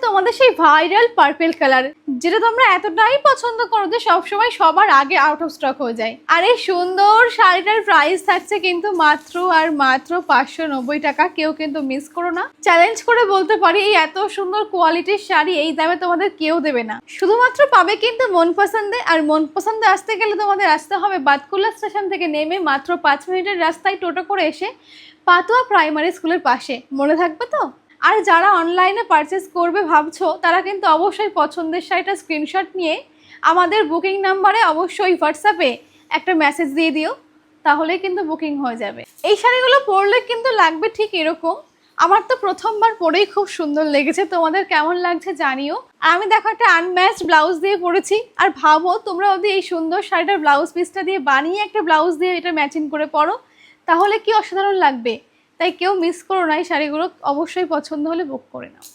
তোমাদের সেই viral purple colour, যেটা তোমরা এতটাই পছন্দ করো যে সবসময় সবার আগে আউট অফ স্টক হয়ে যায়। আর এই সুন্দর শাড়িটার প্রাইস থাকছে কিন্তু মাত্র আর মাত্র 590 টাকা। কেউ কিন্তু মিস করো না। চ্যালেঞ্জ করে বলতে পারি এই এত সুন্দর কোয়ালিটির শাড়ি এই দামে তোমাদের কেউ দেবে না। শুধুমাত্র পাবে কিন্তু মন পছন্দে। আর মন পছন্দে আসতে গেলে তোমাদের আসতে হবে বাতকুল্লা স্টেশন থেকে নেমে মাত্র 5 মিনিটের রাস্তায় টোটো করে এসে পাতুয়া প্রাইমারি স্কুলের পাশে। মনে থাকবে তো? আর যারা অনলাইনে পারচেস করবে ভাবছো তারা কিন্তু অবশ্যই পছন্দের শাড়িটা স্ক্রিনশট নিয়ে আমাদের বুকিং নাম্বারে অবশ্যই হোয়াটসঅ্যাপে একটা মেসেজ দিয়ে দিও, তাহলে কিন্তু বুকিং হয়ে যাবে। এই শাড়িগুলো পরলে কিন্তু লাগবে ঠিক এরকম। আমার তো প্রথমবার পরেই খুব সুন্দর লেগেছে, তোমাদের কেমন লাগছে জানিও। আর আমি দেখো একটা আনম্যাচড ব্লাউজ দিয়ে পরেছি। আর ভাবো তোমরা যদি এই সুন্দর শাড়িটার ব্লাউজ পিসটা দিয়ে বানিয়ে একটা ব্লাউজ দিয়ে এটা ম্যাচিং করে পরো তাহলে কি অসাধারণ লাগবে। তাই কেউ মিস করো না, এই শাড়িগুলো অবশ্যই পছন্দ হলে বুক করে নাও।